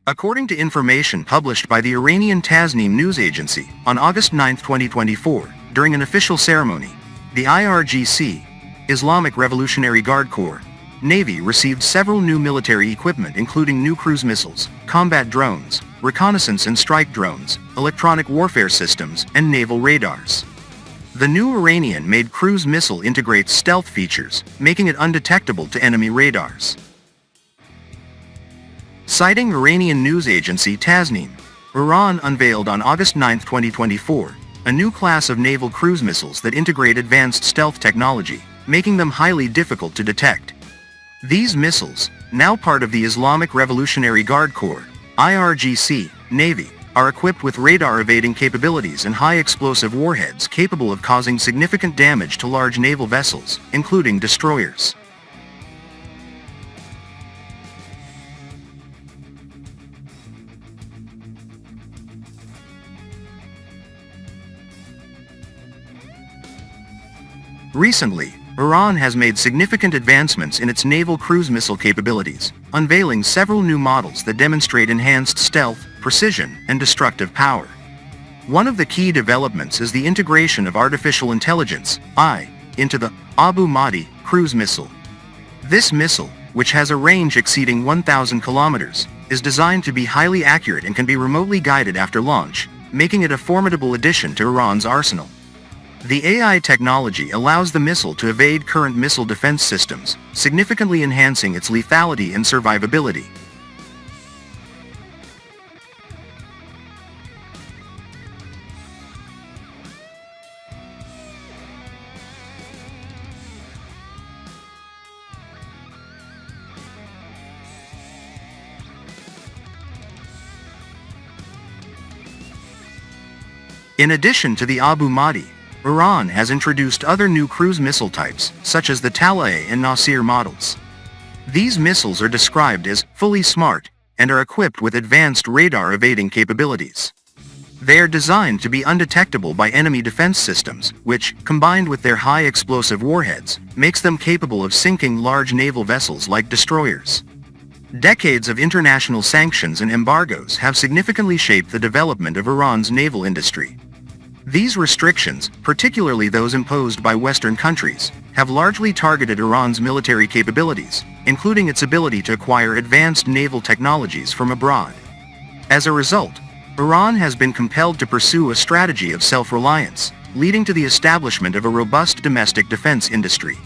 According to information published by the Iranian Tasnim news agency on August 9, 2024, during an official ceremony, the IRGC, Islamic Revolutionary Guard Corps, Navy received several new military equipment including new cruise missiles, combat drones, reconnaissance and strike drones, electronic warfare systems, and naval radars. The new Iranian-made cruise missile integrates stealth features, making it undetectable to enemy radars. Citing Iranian news agency Tasnim, Iran unveiled on August 9, 2024, a new class of naval cruise missiles that integrate advanced stealth technology, making them highly difficult to detect. These missiles, now part of the Islamic Revolutionary Guard Corps, IRGC, Navy, are equipped with radar-evading capabilities and high-explosive warheads capable of causing significant damage to large naval vessels, including destroyers. Recently, Iran has made significant advancements in its naval cruise missile capabilities, unveiling several new models that demonstrate enhanced stealth, precision, and destructive power. One of the key developments is the integration of artificial intelligence, AI, into the Abu Mahdi cruise missile. This missile, which has a range exceeding 1,000 kilometers, is designed to be highly accurate and can be remotely guided after launch, making it a formidable addition to Iran's arsenal. The AI technology allows the missile to evade current missile defense systems, significantly enhancing its lethality and survivability. In addition to the Abu Mahdi, Iran has introduced other new cruise missile types, such as the Tala'e and Nasir models. These missiles are described as fully smart and are equipped with advanced radar-evading capabilities. They are designed to be undetectable by enemy defense systems, which, combined with their high explosive warheads, makes them capable of sinking large naval vessels like destroyers. Decades of international sanctions and embargoes have significantly shaped the development of Iran's naval industry. These restrictions, particularly those imposed by Western countries, have largely targeted Iran's military capabilities, including its ability to acquire advanced naval technologies from abroad. As a result, Iran has been compelled to pursue a strategy of self-reliance, leading to the establishment of a robust domestic defense industry.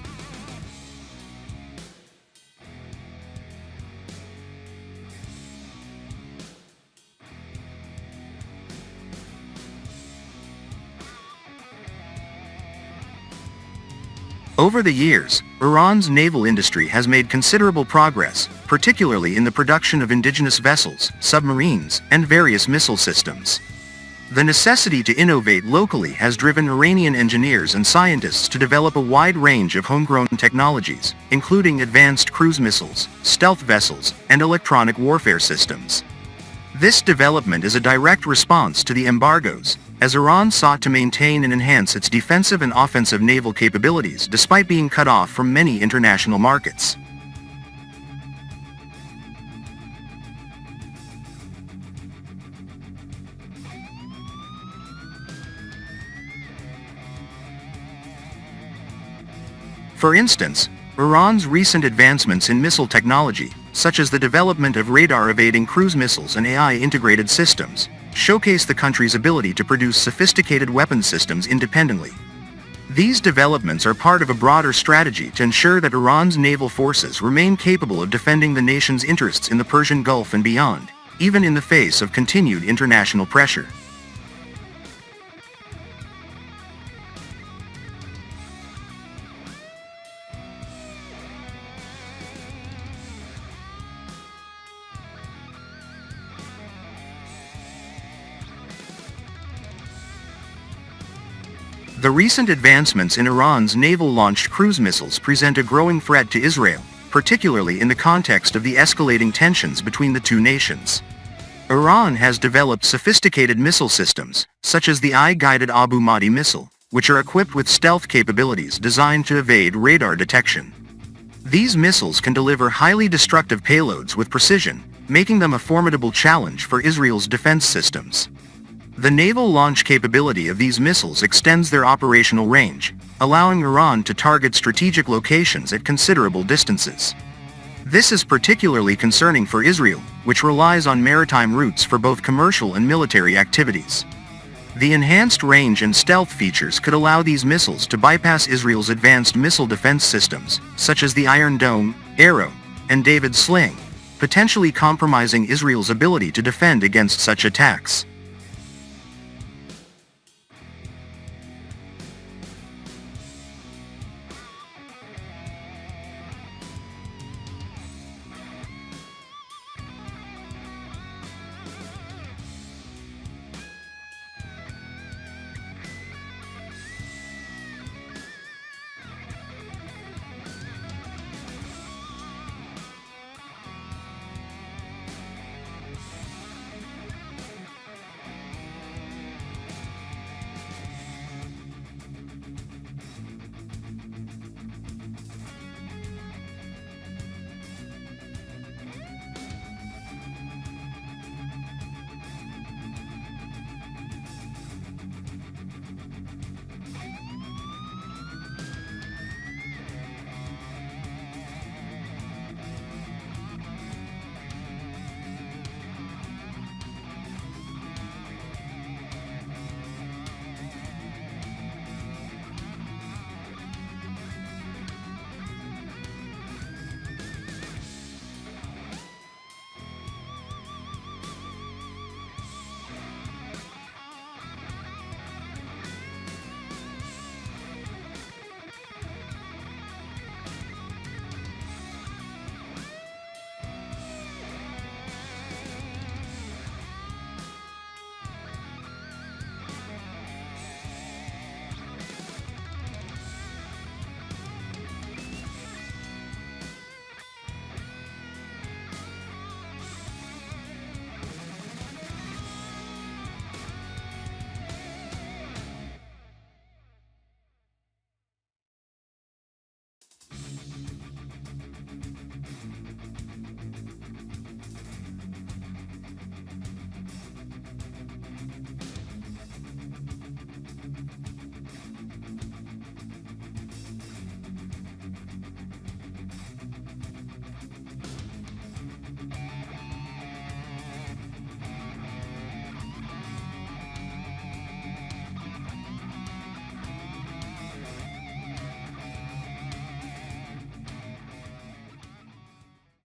Over the years, Iran's naval industry has made considerable progress, particularly in the production of indigenous vessels, submarines, and various missile systems. The necessity to innovate locally has driven Iranian engineers and scientists to develop a wide range of homegrown technologies, including advanced cruise missiles, stealth vessels, and electronic warfare systems. This development is a direct response to the embargoes, as Iran sought to maintain and enhance its defensive and offensive naval capabilities despite being cut off from many international markets. For instance, Iran's recent advancements in missile technology, such as the development of radar-evading cruise missiles and AI-integrated systems, showcase the country's ability to produce sophisticated weapon systems independently. These developments are part of a broader strategy to ensure that Iran's naval forces remain capable of defending the nation's interests in the Persian Gulf and beyond, even in the face of continued international pressure. The recent advancements in Iran's naval-launched cruise missiles present a growing threat to Israel, particularly in the context of the escalating tensions between the two nations. Iran has developed sophisticated missile systems, such as the AI-guided Abu Mahdi missile, which are equipped with stealth capabilities designed to evade radar detection. These missiles can deliver highly destructive payloads with precision, making them a formidable challenge for Israel's defense systems. The naval launch capability of these missiles extends their operational range, allowing Iran to target strategic locations at considerable distances. This is particularly concerning for Israel, which relies on maritime routes for both commercial and military activities. The enhanced range and stealth features could allow these missiles to bypass Israel's advanced missile defense systems, such as the Iron Dome, Arrow, and David Sling, potentially compromising Israel's ability to defend against such attacks.